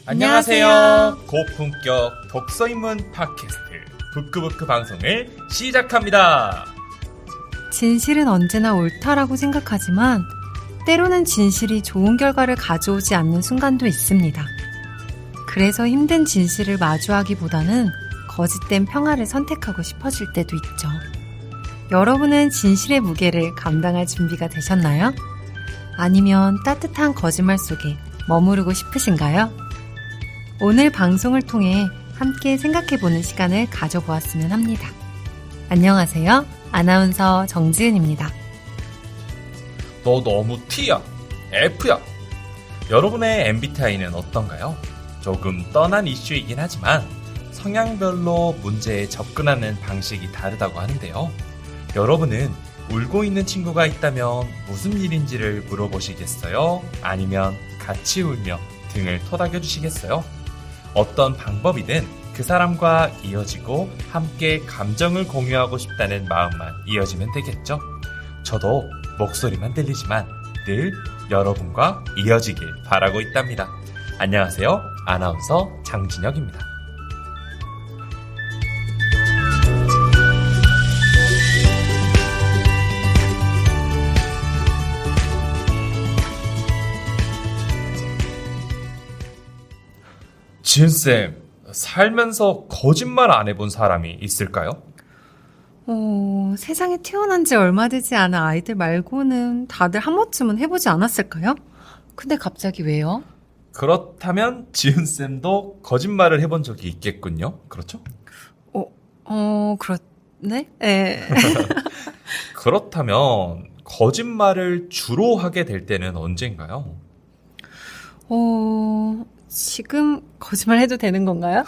안녕하세요. 고품격 독서인문 팟캐스트 부크부크 방송을 시작합니다. 진실은 언제나 옳다라고 생각하지만 때로는 진실이 좋은 결과를 가져오지 않는 순간도 있습니다. 그래서 힘든 진실을 마주하기보다는 거짓된 평화를 선택하고 싶어질 때도 있죠. 여러분은 진실의 무게를 감당할 준비가 되셨나요? 아니면 따뜻한 거짓말 속에 머무르고 싶으신가요? 오늘 방송을 통해 함께 생각해보는 시간을 가져보았으면 합니다. 안녕하세요. 아나운서 정지은입니다. 너 너무 T야, F야. 여러분의 MBTI는 어떤가요? 조금 떠난 이슈이긴 하지만 성향별로 문제에 접근하는 방식이 다르다고 하는데요. 여러분은 울고 있는 친구가 있다면 무슨 일인지를 물어보시겠어요? 아니면 같이 울며 등을 토닥여 주시겠어요? 어떤 방법이든 그 사람과 이어지고 함께 감정을 공유하고 싶다는 마음만 이어지면 되겠죠? 저도 목소리만 들리지만 늘 여러분과 이어지길 바라고 있답니다. 안녕하세요. 아나운서 장진혁입니다. 지은쌤, 살면서 거짓말 안 해본 사람이 있을까요? 세상에 태어난 지 얼마 되지 않은 아이들 말고는 다들 한 번쯤은 해보지 않았을까요? 근데 갑자기 왜요? 그렇다면 지은쌤도 거짓말을 해본 적이 있겠군요. 그렇죠? 그렇네? 예. 그렇다면 거짓말을 주로 하게 될 때는 언젠가요? 지금 거짓말 해도 되는 건가요?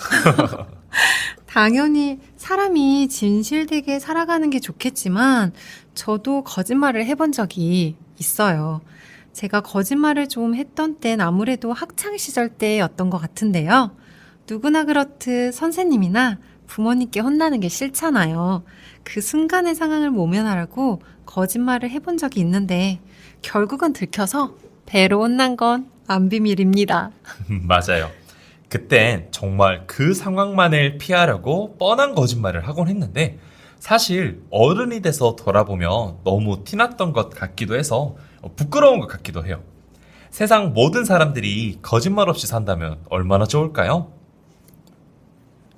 당연히 사람이 진실되게 살아가는 게 좋겠지만 저도 거짓말을 해본 적이 있어요. 제가 거짓말을 좀 했던 때는 아무래도 학창시절 때였던 것 같은데요. 누구나 그렇듯 선생님이나 부모님께 혼나는 게 싫잖아요. 그 순간의 상황을 모면하라고 거짓말을 해본 적이 있는데 결국은 들켜서 배로 혼난 건 안 비밀입니다. 맞아요. 그땐 정말 그 상황만을 피하려고 뻔한 거짓말을 하곤 했는데 사실 어른이 돼서 돌아보면 너무 티났던 것 같기도 해서 부끄러운 것 같기도 해요. 세상 모든 사람들이 거짓말 없이 산다면 얼마나 좋을까요?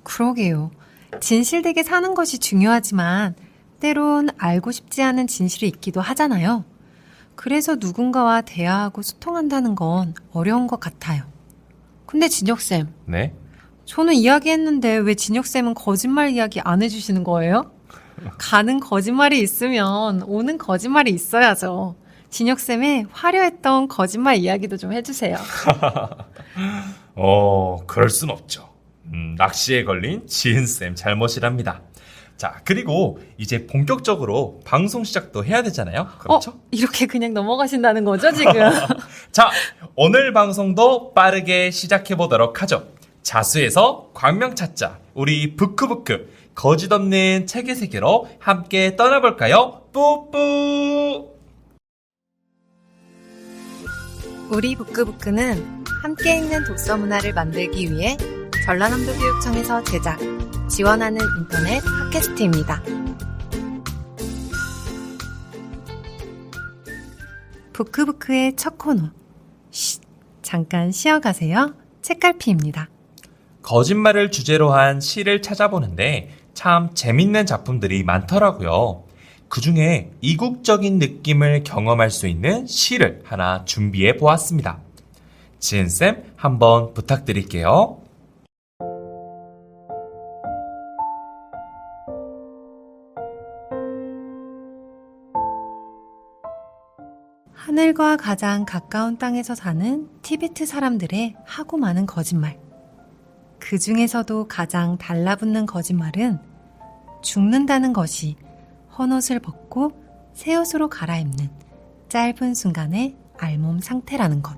그러게요. 진실되게 사는 것이 중요하지만 때론 알고 싶지 않은 진실이 있기도 하잖아요. 그래서 누군가와 대화하고 소통한다는 건 어려운 것 같아요. 근데 진혁쌤. 네? 저는 이야기했는데 왜 진혁쌤은 거짓말 이야기 안 해주시는 거예요? 가는 거짓말이 있으면 오는 거짓말이 있어야죠. 진혁쌤의 화려했던 거짓말 이야기도 좀 해주세요. 그럴 순 없죠. 낚시에 걸린 지은쌤 잘못이랍니다. 자, 그리고 이제 본격적으로 방송 시작도 해야 되잖아요. 그렇죠? 이렇게 그냥 넘어가신다는 거죠, 지금? 자, 오늘 방송도 빠르게 시작해 보도록 하죠. 자수에서 광명 찾자. 우리 부크부크 거짓 없는 책의 세계로 함께 떠나볼까요? 뿌뿌. 우리 부크부크는 함께 읽는 독서 문화를 만들기 위해 전라남도 교육청에서 제작, 지원하는 인터넷 팟캐스트입니다. 부크부크의 첫 코너. 잠깐 쉬어가세요. 책갈피입니다. 거짓말을 주제로 한 시를 찾아보는데 참 재밌는 작품들이 많더라고요. 그 중에 이국적인 느낌을 경험할 수 있는 시를 하나 준비해 보았습니다. 지은쌤, 한번 부탁드릴게요. 하늘과 가장 가까운 땅에서 사는 티베트 사람들의 하고 많은 거짓말. 그 중에서도 가장 달라붙는 거짓말은 죽는다는 것이 헌옷을 벗고 새 옷으로 갈아입는 짧은 순간의 알몸 상태라는 것.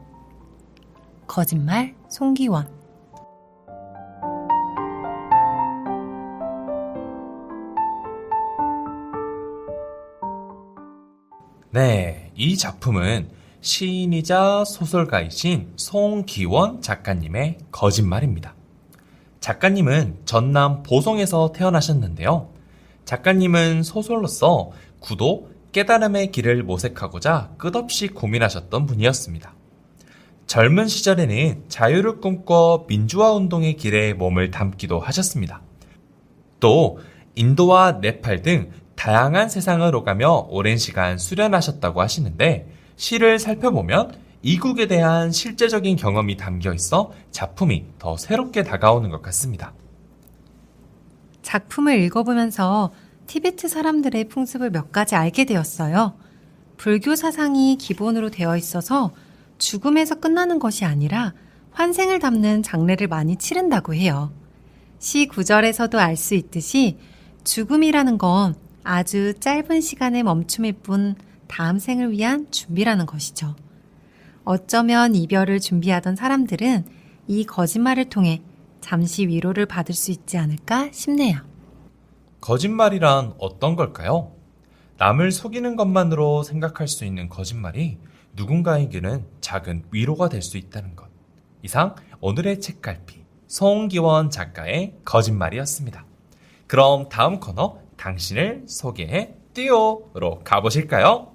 거짓말 송기원. 네, 이 작품은 시인이자 소설가이신 송기원 작가님의 거짓말입니다. 작가님은 전남 보성에서 태어나셨는데요. 작가님은 소설로서 구도, 깨달음의 길을 모색하고자 끝없이 고민하셨던 분이었습니다. 젊은 시절에는 자유를 꿈꿔 민주화 운동의 길에 몸을 담기도 하셨습니다. 또 인도와 네팔 등 다양한 세상을 오가며 오랜 시간 수련하셨다고 하시는데 시를 살펴보면 이국에 대한 실제적인 경험이 담겨 있어 작품이 더 새롭게 다가오는 것 같습니다. 작품을 읽어보면서 티베트 사람들의 풍습을 몇 가지 알게 되었어요. 불교 사상이 기본으로 되어 있어서 죽음에서 끝나는 것이 아니라 환생을 담는 장례를 많이 치른다고 해요. 시 구절에서도 알 수 있듯이 죽음이라는 건 아주 짧은 시간의 멈춤일 뿐 다음 생을 위한 준비라는 것이죠. 어쩌면 이별을 준비하던 사람들은 이 거짓말을 통해 잠시 위로를 받을 수 있지 않을까 싶네요. 거짓말이란 어떤 걸까요? 남을 속이는 것만으로 생각할 수 있는 거짓말이 누군가에게는 작은 위로가 될 수 있다는 것. 이상 오늘의 책갈피 송기원 작가의 거짓말이었습니다. 그럼 다음 코너 당신을 소개해 띠오로 가보실까요?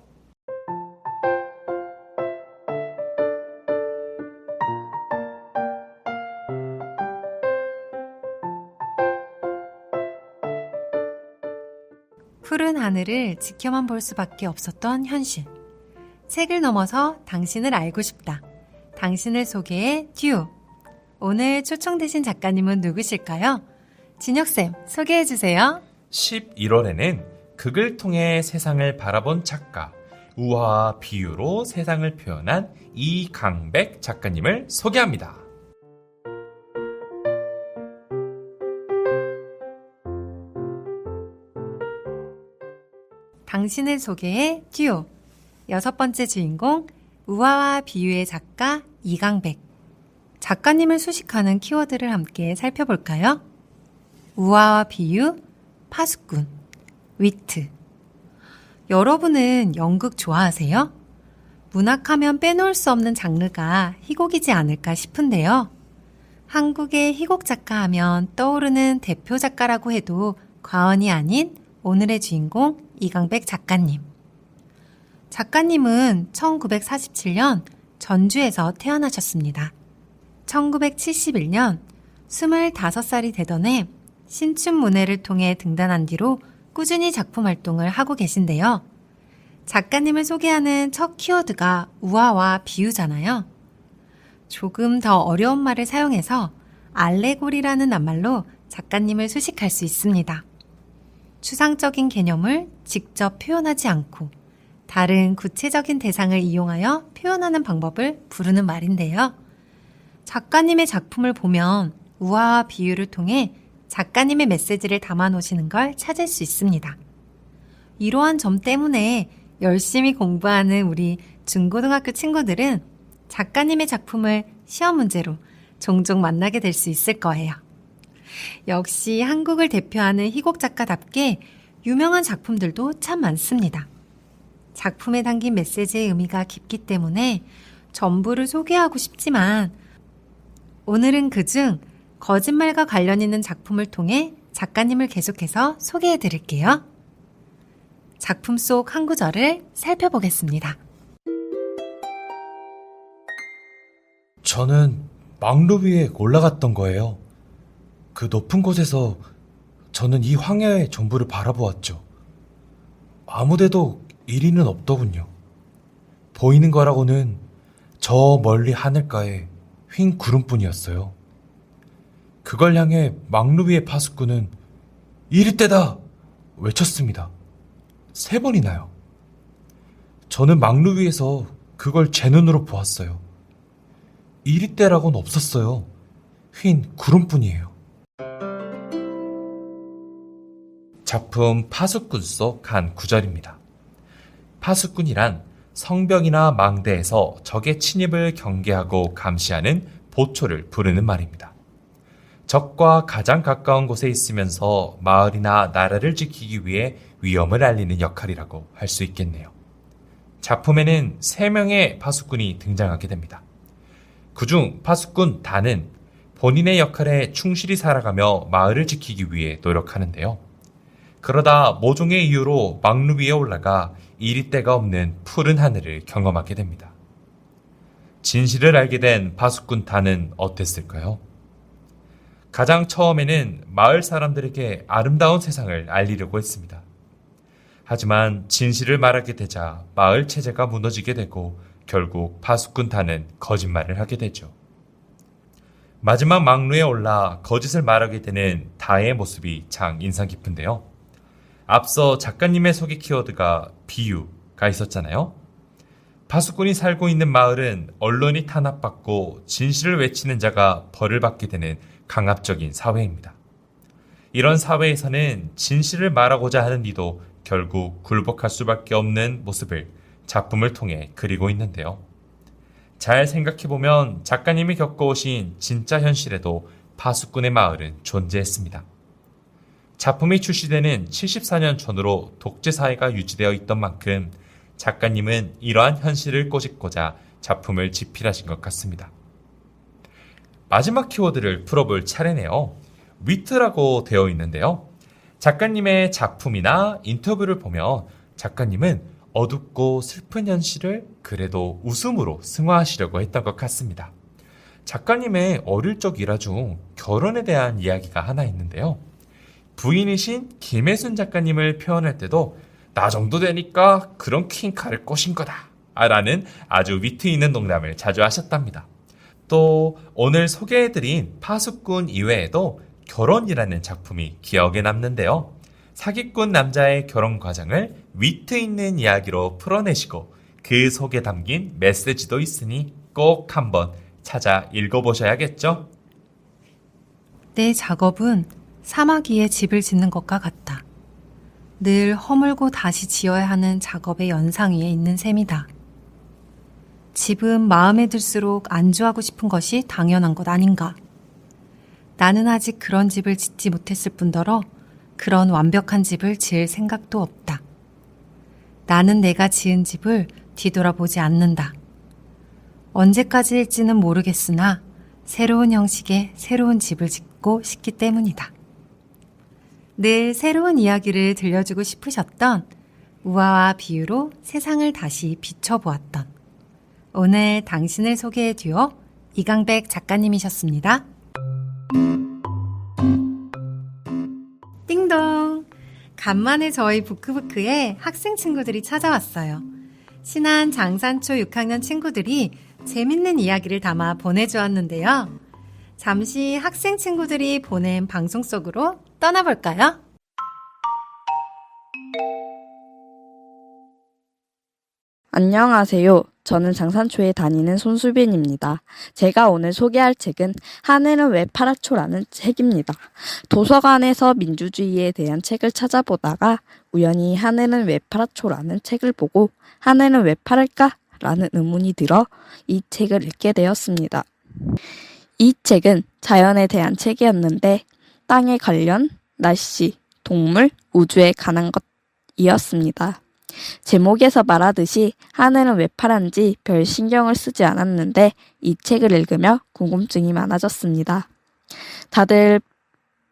푸른 하늘을 지켜만 볼 수밖에 없었던 현실. 책을 넘어서 당신을 알고 싶다. 당신을 소개해 듀오. 오늘 초청되신 작가님은 누구실까요? 진혁쌤, 소개해주세요. 11월에는 극을 통해 세상을 바라본 작가, 우화와 비유로 세상을 표현한 이강백 작가님을 소개합니다. 당신을 소개해 듀오. 6번째 주인공 우화와 비유의 작가 이강백. 작가님을 수식하는 키워드를 함께 살펴볼까요? 우화와 비유, 파수꾼, 위트. 여러분은 연극 좋아하세요? 문학하면 빼놓을 수 없는 장르가 희곡이지 않을까 싶은데요. 한국의 희곡 작가 하면 떠오르는 대표 작가라고 해도 과언이 아닌 오늘의 주인공 이강백 작가님. 작가님은 1947년 전주에서 태어나셨습니다. 1971년 25살이 되던 해 신춘문예를 통해 등단한 뒤로 꾸준히 작품 활동을 하고 계신데요. 작가님을 소개하는 첫 키워드가 우화와 비유잖아요. 조금 더 어려운 말을 사용해서 알레고리라는 낱말로 작가님을 수식할 수 있습니다. 추상적인 개념을 직접 표현하지 않고 다른 구체적인 대상을 이용하여 표현하는 방법을 부르는 말인데요. 작가님의 작품을 보면 우화와 비유를 통해 작가님의 메시지를 담아놓으시는 걸 찾을 수 있습니다. 이러한 점 때문에 열심히 공부하는 우리 중고등학교 친구들은 작가님의 작품을 시험 문제로 종종 만나게 될 수 있을 거예요. 역시 한국을 대표하는 희곡 작가답게 유명한 작품들도 참 많습니다. 작품에 담긴 메시지의 의미가 깊기 때문에 전부를 소개하고 싶지만 오늘은 그중 거짓말과 관련 있는 작품을 통해 작가님을 계속해서 소개해 드릴게요. 작품 속 한 구절을 살펴보겠습니다. 저는 망루 위에 올라갔던 거예요. 그 높은 곳에서 저는 이 황야의 전부를 바라보았죠. 아무데도 이리는 없더군요. 보이는 거라고는 저 멀리 하늘가에 휜 구름뿐이었어요. 그걸 향해 망루 위의 파수꾼은 이리 때다! 외쳤습니다. 3번이나요. 저는 망루 위에서 그걸 제 눈으로 보았어요. 이리 때라고는 없었어요. 휜 구름뿐이에요. 작품 파수꾼 속 한 구절입니다. 파수꾼이란 성벽이나 망대에서 적의 침입을 경계하고 감시하는 보초를 부르는 말입니다. 적과 가장 가까운 곳에 있으면서 마을이나 나라를 지키기 위해 위험을 알리는 역할이라고 할 수 있겠네요. 작품에는 3명의 파수꾼이 등장하게 됩니다. 그중 파수꾼 단은 본인의 역할에 충실히 살아가며 마을을 지키기 위해 노력하는데요. 그러다 모종의 이유로 막루 위에 올라가 이리 때가 없는 푸른 하늘을 경험하게 됩니다. 진실을 알게 된 파수꾼 단은 어땠을까요? 가장 처음에는 마을 사람들에게 아름다운 세상을 알리려고 했습니다. 하지만 진실을 말하게 되자 마을 체제가 무너지게 되고 결국 파수꾼 단은 거짓말을 하게 되죠. 마지막 막루에 올라 거짓을 말하게 되는 다의 모습이 참 인상 깊은데요. 앞서 작가님의 소개 키워드가 비유가 있었잖아요. 파수꾼이 살고 있는 마을은 언론이 탄압받고 진실을 외치는 자가 벌을 받게 되는 강압적인 사회입니다. 이런 사회에서는 진실을 말하고자 하는 이도 결국 굴복할 수밖에 없는 모습을 작품을 통해 그리고 있는데요. 잘 생각해보면 작가님이 겪어오신 진짜 현실에도 파수꾼의 마을은 존재했습니다. 작품이 출시되는 74년 전으로 독재사회가 유지되어 있던 만큼 작가님은 이러한 현실을 꼬집고자 작품을 집필하신 것 같습니다. 마지막 키워드를 풀어볼 차례네요. 위트라고 되어 있는데요. 작가님의 작품이나 인터뷰를 보면 작가님은 어둡고 슬픈 현실을 그래도 웃음으로 승화하시려고 했던 것 같습니다. 작가님의 어릴 적 일화 중 결혼에 대한 이야기가 하나 있는데요. 부인이신 김혜순 작가님을 표현할 때도 나 정도 되니까 그런 퀸카를 꼬신 거다 라는 아주 위트 있는 농담을 자주 하셨답니다. 또 오늘 소개해드린 파수꾼 이외에도 결혼이라는 작품이 기억에 남는데요. 사기꾼 남자의 결혼 과정을 위트 있는 이야기로 풀어내시고 그 속에 담긴 메시지도 있으니 꼭 한번 찾아 읽어보셔야겠죠? 내 작업은 사막 위에 집을 짓는 것과 같다. 늘 허물고 다시 지어야 하는 작업의 연상 위에 있는 셈이다. 집은 마음에 들수록 안주하고 싶은 것이 당연한 것 아닌가. 나는 아직 그런 집을 짓지 못했을 뿐더러 그런 완벽한 집을 지을 생각도 없다. 나는 내가 지은 집을 뒤돌아보지 않는다. 언제까지일지는 모르겠으나 새로운 형식의 새로운 집을 짓고 싶기 때문이다. 늘 새로운 이야기를 들려주고 싶으셨던 우화와 비유로 세상을 다시 비춰보았던 오늘 당신을 소개해 듀오 이강백 작가님이셨습니다. 띵동! 간만에 저희 부크부크에 학생 친구들이 찾아왔어요. 신안 장산초 6학년 친구들이 재밌는 이야기를 담아 보내주었는데요. 잠시 학생 친구들이 보낸 방송 속으로 떠나볼까요? 안녕하세요. 저는 장산초에 다니는 손수빈입니다. 제가 오늘 소개할 책은 하늘은 왜 파랗죠라는 책입니다. 도서관에서 민주주의에 대한 책을 찾아보다가 우연히 하늘은 왜 파랗죠라는 책을 보고 하늘은 왜 파랄까? 라는 의문이 들어 이 책을 읽게 되었습니다. 이 책은 자연에 대한 책이었는데 땅에 관련, 날씨, 동물, 우주에 관한 것이었습니다. 제목에서 말하듯이 하늘은 왜 파란지 별 신경을 쓰지 않았는데 이 책을 읽으며 궁금증이 많아졌습니다. 다들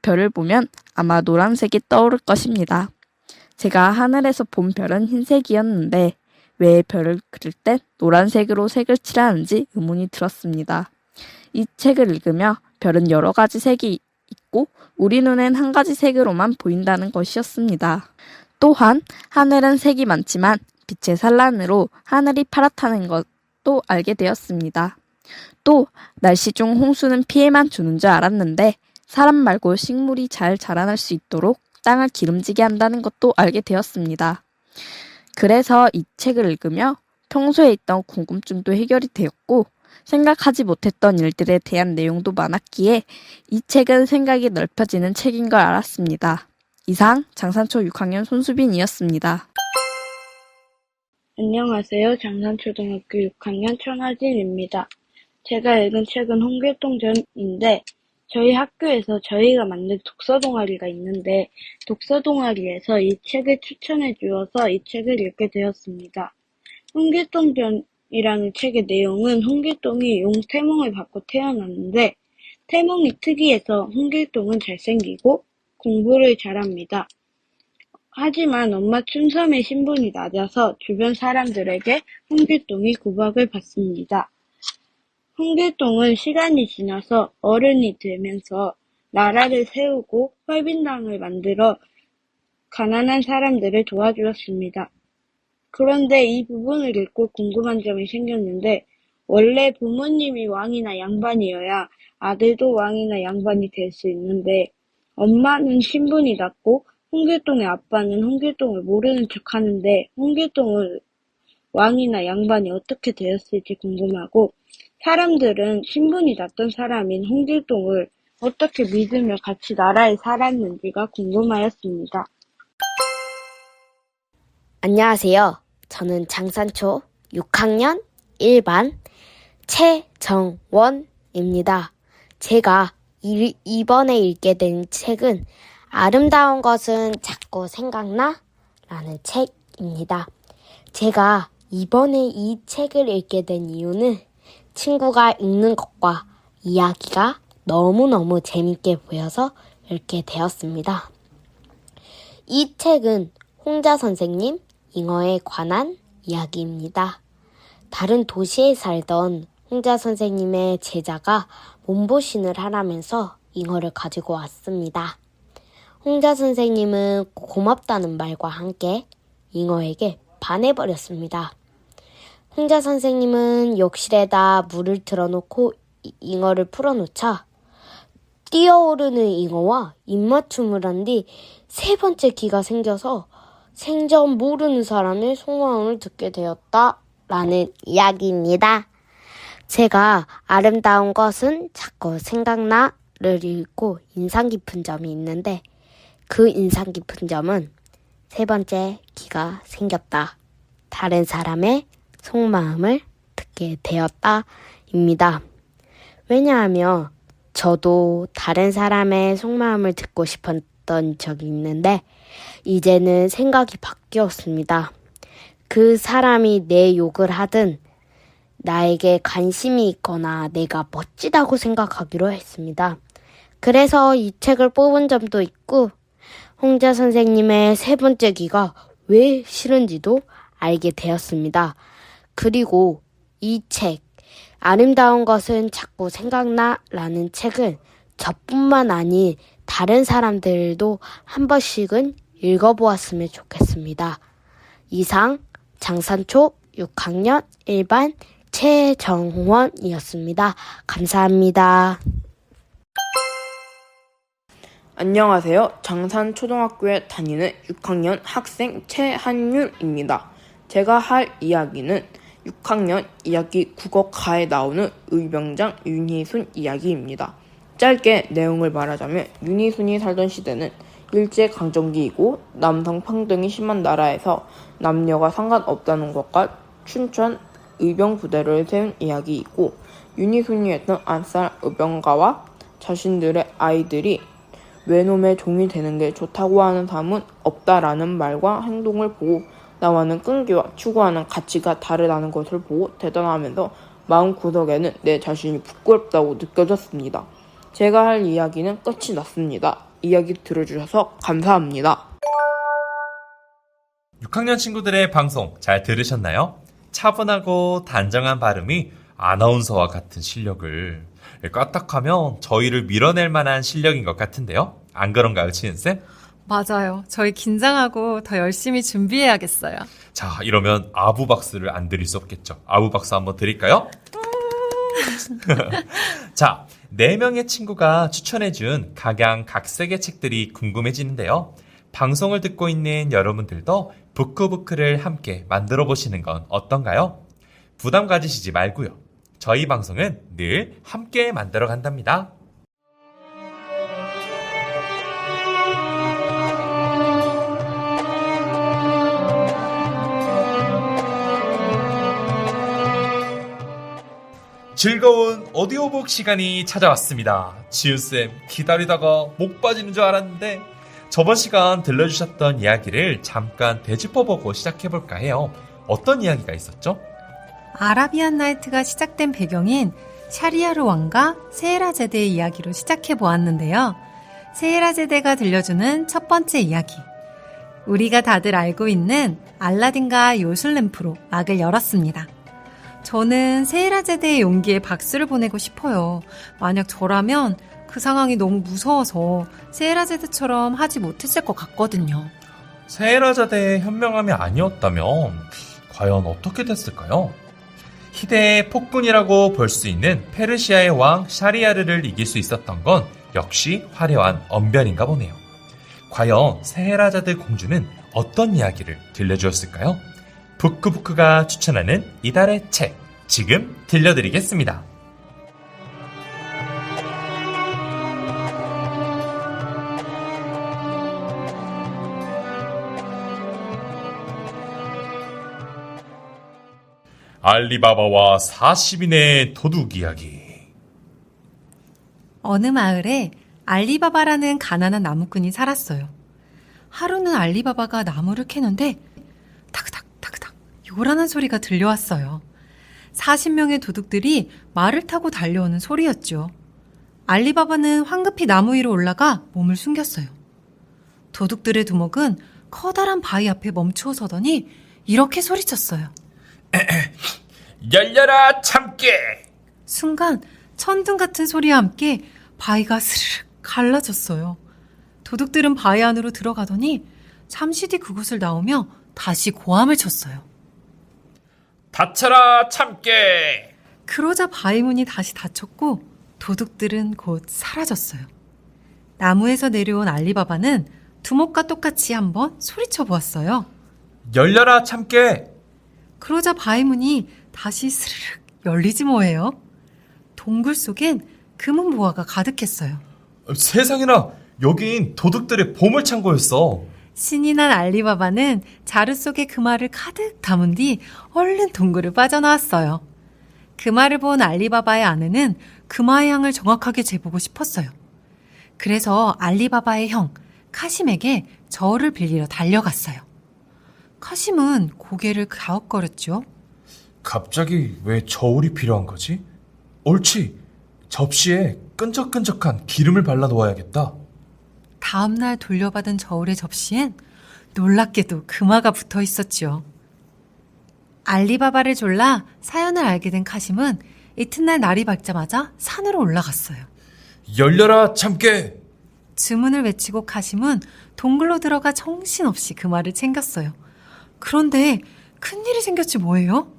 별을 보면 아마 노란색이 떠오를 것입니다. 제가 하늘에서 본 별은 흰색이었는데 왜 별을 그릴 땐 노란색으로 색을 칠하는지 의문이 들었습니다. 이 책을 읽으며 별은 여러 가지 색이 있고 우리 눈엔 한 가지 색으로만 보인다는 것이었습니다. 또한 하늘은 색이 많지만 빛의 산란으로 하늘이 파랗다는 것도 알게 되었습니다. 또 날씨 중 홍수는 피해만 주는 줄 알았는데 사람 말고 식물이 잘 자라날 수 있도록 땅을 기름지게 한다는 것도 알게 되었습니다. 그래서 이 책을 읽으며 평소에 있던 궁금증도 해결이 되었고 생각하지 못했던 일들에 대한 내용도 많았기에 이 책은 생각이 넓혀지는 책인 걸 알았습니다. 이상 장산초 6학년 손수빈이었습니다. 안녕하세요. 장산초등학교 6학년 천하진입니다. 제가 읽은 책은 홍길동전인데 저희 학교에서 저희가 만든 독서 동아리가 있는데 독서 동아리에서 이 책을 추천해 주어서 이 책을 읽게 되었습니다. 홍길동전이라는 책의 내용은 홍길동이 용태몽을 받고 태어났는데 태몽이 특이해서 홍길동은 잘생기고 공부를 잘합니다. 하지만 엄마 춘섬의 신분이 낮아서 주변 사람들에게 홍길동이 구박을 받습니다. 홍길동은 시간이 지나서 어른이 되면서 나라를 세우고 활빈당을 만들어 가난한 사람들을 도와주었습니다. 그런데 이 부분을 읽고 궁금한 점이 생겼는데 원래 부모님이 왕이나 양반이어야 아들도 왕이나 양반이 될 수 있는데 엄마는 신분이 낮고 홍길동의 아빠는 홍길동을 모르는 척하는데 홍길동은 왕이나 양반이 어떻게 되었을지 궁금하고 사람들은 신분이 낮던 사람인 홍길동을 어떻게 믿으며 같이 나라에 살았는지가 궁금하였습니다. 안녕하세요. 저는 장산초 6학년 1반 최정원입니다. 제가 이번에 읽게 된 책은 아름다운 것은 자꾸 생각나? 라는 책입니다. 제가 이번에 이 책을 읽게 된 이유는 친구가 읽는 것과 이야기가 너무너무 재밌게 보여서 읽게 되었습니다. 이 책은 홍자 선생님 잉어에 관한 이야기입니다. 다른 도시에 살던 홍자 선생님의 제자가 몸보신을 하라면서 잉어를 가지고 왔습니다. 홍자 선생님은 고맙다는 말과 함께 잉어에게 반해버렸습니다. 홍자 선생님은 욕실에다 물을 틀어놓고 잉어를 풀어놓자 뛰어오르는 잉어와 입맞춤을 한 뒤 세 번째 귀가 생겨서 생전 모르는 사람의 속마음을 듣게 되었다라는 이야기입니다. 제가 아름다운 것은 자꾸 생각나를 읽고 인상 깊은 점이 있는데 그 인상 깊은 점은 세 번째 귀가 생겼다. 다른 사람의 속마음을 듣게 되었다입니다. 왜냐하면 저도 다른 사람의 속마음을 듣고 싶었던 적이 있는데 이제는 생각이 바뀌었습니다. 그 사람이 내 욕을 하든 나에게 관심이 있거나 내가 멋지다고 생각하기로 했습니다. 그래서 이 책을 뽑은 점도 있고 홍자 선생님의 세 번째 귀가 왜 싫은지도 알게 되었습니다. 그리고 이 책, 아름다운 것은 자꾸 생각나 라는 책은 저뿐만 아닌 다른 사람들도 한 번씩은 읽어보았으면 좋겠습니다. 이상 장산초 6학년 1반 최정원이었습니다. 감사합니다. 안녕하세요. 장산초등학교에 다니는 6학년 학생 최한율입니다. 제가 할 이야기는 6학년 이야기 국어가에 나오는 의병장 윤희순 이야기입니다. 짧게 내용을 말하자면 윤희순이 살던 시대는 일제강점기이고 남성 평등이 심한 나라에서 남녀가 상관없다는 것과 춘천 의병부대를 세운 이야기이고 윤희순이 했던 안쌀 의병가와 자신들의 아이들이 외놈의 종이 되는 게 좋다고 하는 사람은 없다라는 말과 행동을 보고 나와는 끈기와 추구하는 가치가 다르다는 것을 보고 대단하면서 마음구석에는 내 자신이 부끄럽다고 느껴졌습니다. 제가 할 이야기는 끝이 났습니다. 이야기 들어주셔서 감사합니다. 6학년 친구들의 방송 잘 들으셨나요? 차분하고 단정한 발음이 아나운서와 같은 실력을 까딱하면 저희를 밀어낼 만한 실력인 것 같은데요. 안 그런가요, 치은쌤? 맞아요. 저희 긴장하고 더 열심히 준비해야겠어요. 자, 이러면 아부박스를 안 드릴 수 없겠죠. 아부박스 한번 드릴까요? 자, 4명의 친구가 추천해준 각양각색의 책들이 궁금해지는데요. 방송을 듣고 있는 여러분들도 부크부크를 함께 만들어 보시는 건 어떤가요? 부담 가지시지 말고요. 저희 방송은 늘 함께 만들어 간답니다. 즐거운 오디오북 시간이 찾아왔습니다. 지훈쌤 기다리다가 목 빠지는 줄 알았는데 저번 시간 들려주셨던 이야기를 잠깐 되짚어보고 시작해볼까 해요. 어떤 이야기가 있었죠? 아라비안 나이트가 시작된 배경인 샤리아르 왕과 세헤라제드의 이야기로 시작해 보았는데요. 세헤라제드가 들려주는 첫 번째 이야기. 우리가 다들 알고 있는 알라딘과 요술램프로 막을 열었습니다. 저는 세헤라제드의 용기에 박수를 보내고 싶어요. 만약 저라면 그 상황이 너무 무서워서 세헤라제드처럼 하지 못했을 것 같거든요. 세헤라자대의 현명함이 아니었다면 과연 어떻게 됐을까요? 희대의 폭군이라고 볼 수 있는 페르시아의 왕 샤리아르를 이길 수 있었던 건 역시 화려한 언변인가 보네요. 과연 세헤라자드 공주는 어떤 이야기를 들려주었을까요? 부크부크가 추천하는 이달의 책, 지금 들려드리겠습니다. 알리바바와 40인의 도둑 이야기. 어느 마을에 알리바바라는 가난한 나무꾼이 살았어요. 하루는 알리바바가 나무를 캐는데 타그닥 요란한 소리가 들려왔어요. 40명의 도둑들이 말을 타고 달려오는 소리였죠. 알리바바는 황급히 나무 위로 올라가 몸을 숨겼어요. 도둑들의 두목은 커다란 바위 앞에 멈추어 서더니 이렇게 소리쳤어요. 열려라 참깨! 순간 천둥 같은 소리와 함께 바위가 스르륵 갈라졌어요. 도둑들은 바위 안으로 들어가더니 잠시 뒤 그곳을 나오며 다시 고함을 쳤어요. 닫혀라 참깨! 그러자 바위 문이 다시 닫혔고 도둑들은 곧 사라졌어요. 나무에서 내려온 알리바바는 두목과 똑같이 한번 소리쳐 보았어요. 열려라 참깨! 그러자 바위 문이 다시 스르륵 열리지 뭐예요. 동굴 속엔 금은 보화가 가득했어요. 세상에나, 여긴 도둑들의 보물창고였어. 신이 난 알리바바는 자루 속에 금화를 가득 담은 뒤 얼른 동굴을 빠져나왔어요. 금화를 본 알리바바의 아내는 금화의 향을 정확하게 재보고 싶었어요. 그래서 알리바바의 형 카심에게 저울을 빌리러 달려갔어요. 카심은 고개를 갸웃거렸죠. 갑자기 왜 저울이 필요한 거지? 옳지, 접시에 끈적끈적한 기름을 발라놓아야겠다. 다음날 돌려받은 저울의 접시엔 놀랍게도 금화가 붙어 있었죠. 알리바바를 졸라 사연을 알게 된 카심은 이튿날 날이 밝자마자 산으로 올라갔어요. 열려라 참깨! 주문을 외치고 카심은 동굴로 들어가 정신없이 금화를 챙겼어요. 그런데 큰일이 생겼지 뭐예요?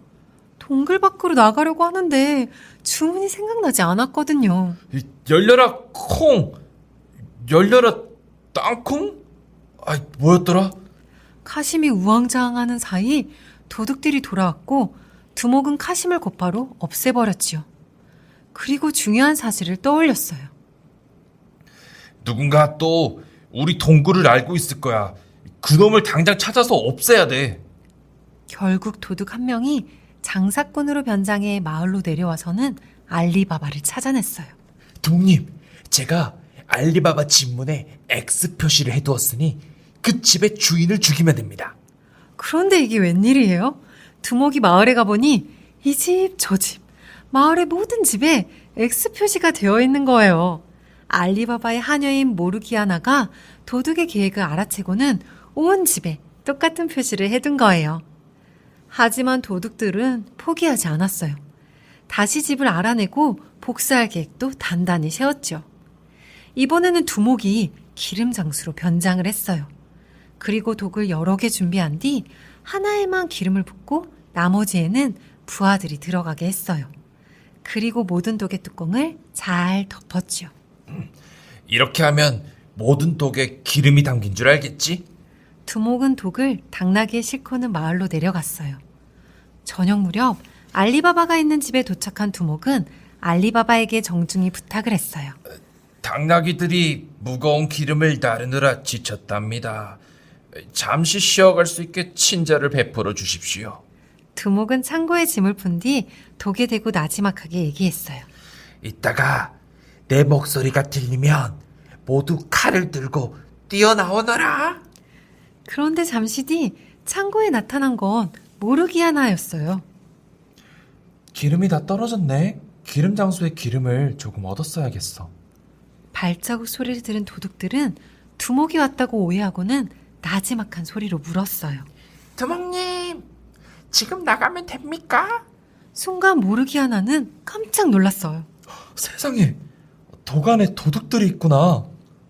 동굴 밖으로 나가려고 하는데 주문이 생각나지 않았거든요. 열려라 콩! 열려라 땅콩? 뭐였더라? 카심이 우왕좌왕하는 사이 도둑들이 돌아왔고 두목은 카심을 곧바로 없애버렸지요. 그리고 중요한 사실을 떠올렸어요. 누군가 또 우리 동굴을 알고 있을 거야. 그놈을 당장 찾아서 없애야 돼. 결국 도둑 한 명이 장사꾼으로 변장해 마을로 내려와서는 알리바바를 찾아냈어요. 두목님, 제가 알리바바 집문에 X 표시를 해두었으니 그 집의 주인을 죽이면 됩니다. 그런데 이게 웬일이에요? 두목이 마을에 가보니 이 집, 저 집, 마을의 모든 집에 X 표시가 되어 있는 거예요. 알리바바의 하녀인 모르기아나가 도둑의 계획을 알아채고는 온 집에 똑같은 표시를 해둔 거예요. 하지만 도둑들은 포기하지 않았어요. 다시 집을 알아내고 복수할 계획도 단단히 세웠죠. 이번에는 두목이 기름 장수로 변장을 했어요. 그리고 독을 여러 개 준비한 뒤 하나에만 기름을 붓고 나머지에는 부하들이 들어가게 했어요. 그리고 모든 독의 뚜껑을 잘 덮었죠. 이렇게 하면 모든 독에 기름이 담긴 줄 알겠지? 두목은 독을 당나귀에 싣고는 마을로 내려갔어요. 저녁 무렵 알리바바가 있는 집에 도착한 두목은 알리바바에게 정중히 부탁을 했어요. 당나귀들이 무거운 기름을 나르느라 지쳤답니다. 잠시 쉬어갈 수 있게 친절을 베풀어 주십시오. 두목은 창고에 짐을 푼 뒤 독에 대고 나지막하게 얘기했어요. 이따가 내 목소리가 들리면 모두 칼을 들고 뛰어나오너라. 그런데 잠시 뒤 창고에 나타난 건 모르기아나였어요. 기름이 다 떨어졌네. 기름 장소에 기름을 조금 얻었어야겠어. 발자국 소리를 들은 도둑들은 두목이 왔다고 오해하고는 나지막한 소리로 물었어요. 두목님, 지금 나가면 됩니까? 순간 모르기아나는 깜짝 놀랐어요. 세상에, 도간에 도둑들이 있구나.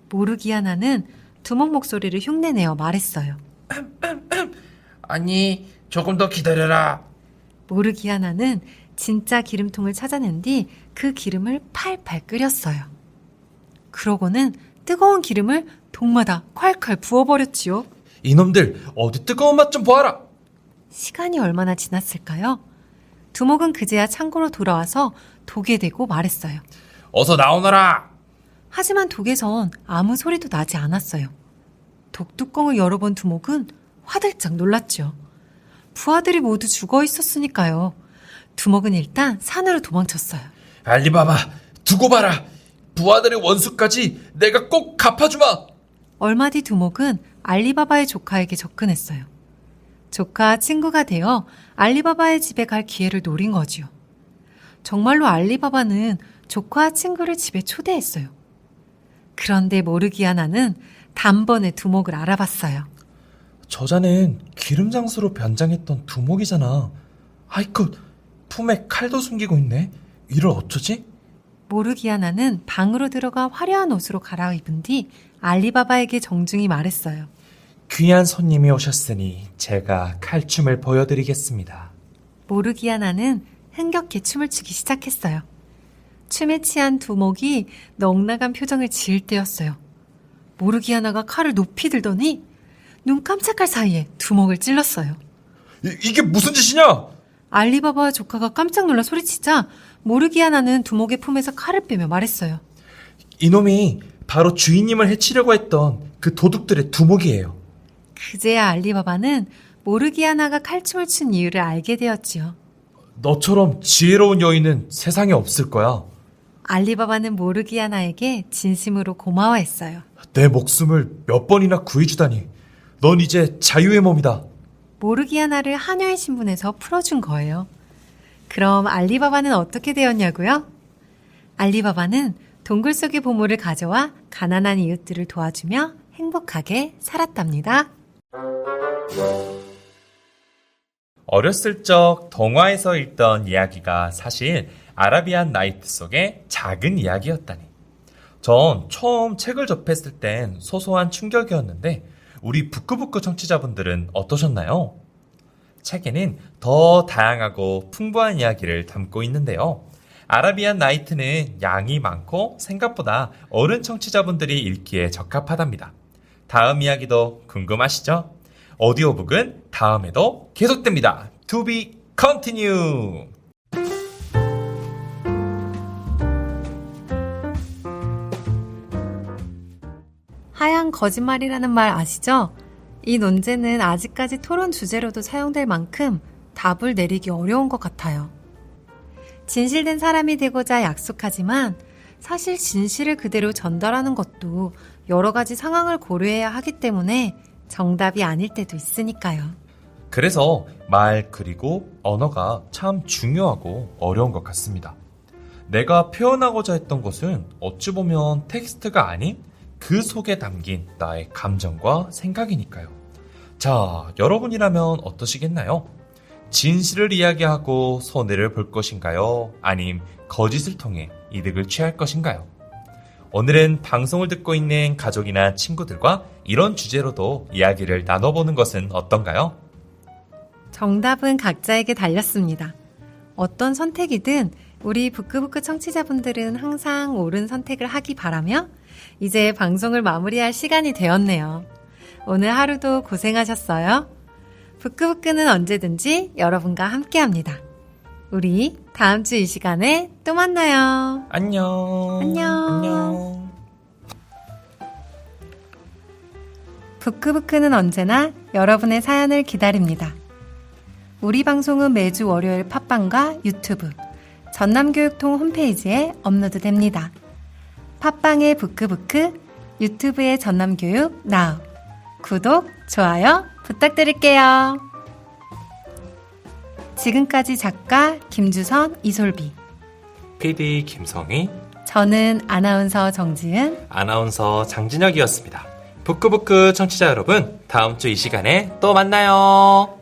모르기아나는 두목 목소리를 흉내내어 말했어요. 아니, 조금 더 기다려라. 모르기아나는 진짜 기름통을 찾아낸 뒤 그 기름을 팔팔 끓였어요. 그러고는 뜨거운 기름을 동마다 콸콸 부어버렸지요. 이놈들, 어디 뜨거운 맛 좀 보아라. 시간이 얼마나 지났을까요? 두목은 그제야 창고로 돌아와서 독에 대고 말했어요. 어서 나오너라. 하지만 독에선 아무 소리도 나지 않았어요. 독뚜껑을 열어본 두목은 화들짝 놀랐죠. 부하들이 모두 죽어 있었으니까요. 두목은 일단 산으로 도망쳤어요. 알리바바, 두고 봐라. 부하들의 원수까지 내가 꼭 갚아주마. 얼마 뒤 두목은 알리바바의 조카에게 접근했어요. 조카와 친구가 되어 알리바바의 집에 갈 기회를 노린 거지요. 정말로 알리바바는 조카와 친구를 집에 초대했어요. 그런데 모르기아나는 단번에 두목을 알아봤어요. 저자는 기름 장수로 변장했던 두목이잖아. 아이쿠, 품에 칼도 숨기고 있네. 이를 어쩌지? 모르기아나는 방으로 들어가 화려한 옷으로 갈아입은 뒤 알리바바에게 정중히 말했어요. 귀한 손님이 오셨으니 제가 칼춤을 보여드리겠습니다. 모르기아나는 흥겹게 춤을 추기 시작했어요. 춤에 취한 두목이 넉나간 표정을 지을 때였어요. 모르기아나가 칼을 높이 들더니 눈 깜짝할 사이에 두목을 찔렀어요. 이게 무슨 짓이냐? 알리바바와 조카가 깜짝 놀라 소리치자 모르기아나는 두목의 품에서 칼을 빼며 말했어요. 이놈이 바로 주인님을 해치려고 했던 그 도둑들의 두목이에요. 그제야 알리바바는 모르기아나가 칼춤을 춘 이유를 알게 되었지요. 너처럼 지혜로운 여인은 세상에 없을 거야. 알리바바는 모르기아나에게 진심으로 고마워했어요. 내 목숨을 몇 번이나 구해주다니. 넌 이제 자유의 몸이다. 모르기아나를 하녀의 신분에서 풀어준 거예요. 그럼 알리바바는 어떻게 되었냐고요? 알리바바는 동굴 속의 보물을 가져와 가난한 이웃들을 도와주며 행복하게 살았답니다. 어렸을 적 동화에서 읽던 이야기가 사실 아라비안 나이트 속의 작은 이야기였다니. 전 처음 책을 접했을 땐 소소한 충격이었는데 우리 부끄부끄 청취자분들은 어떠셨나요? 책에는 더 다양하고 풍부한 이야기를 담고 있는데요. 아라비안 나이트는 양이 많고 생각보다 어른 청취자분들이 읽기에 적합하답니다. 다음 이야기도 궁금하시죠? 오디오북은 다음에도 계속됩니다. To be continue! 하얀 거짓말이라는 말 아시죠? 이 논제는 아직까지 토론 주제로도 사용될 만큼 답을 내리기 어려운 것 같아요. 진실된 사람이 되고자 약속하지만 사실 진실을 그대로 전달하는 것도 여러 가지 상황을 고려해야 하기 때문에 정답이 아닐 때도 있으니까요. 그래서 말 그리고 언어가 참 중요하고 어려운 것 같습니다. 내가 표현하고자 했던 것은 어찌 보면 텍스트가 아닌 그 속에 담긴 나의 감정과 생각이니까요. 자, 여러분이라면 어떠시겠나요? 진실을 이야기하고 손해를 볼 것인가요? 아님 거짓을 통해 이득을 취할 것인가요? 오늘은 방송을 듣고 있는 가족이나 친구들과 이런 주제로도 이야기를 나눠보는 것은 어떤가요? 정답은 각자에게 달렸습니다. 어떤 선택이든 우리 부끄부끄 청취자분들은 항상 옳은 선택을 하기 바라며 이제 방송을 마무리할 시간이 되었네요. 오늘 하루도 고생하셨어요. 부끄부끄는 언제든지 여러분과 함께합니다. 우리 다음 주 이 시간에 또 만나요. 안녕. 안녕. 부끄부끄는 언제나 여러분의 사연을 기다립니다. 우리 방송은 매주 월요일 팟빵과 유튜브, 전남교육통 홈페이지에 업로드됩니다. 팟빵의 부끄부끄, 유튜브의 전남교육 나우. 구독, 좋아요 부탁드릴게요. 지금까지 작가 김주선, 이솔비, PD 김성희, 저는 아나운서 정지은. 아나운서 장진혁이었습니다. 부끄부끄 청취자 여러분, 다음 주 이 시간에 또 만나요.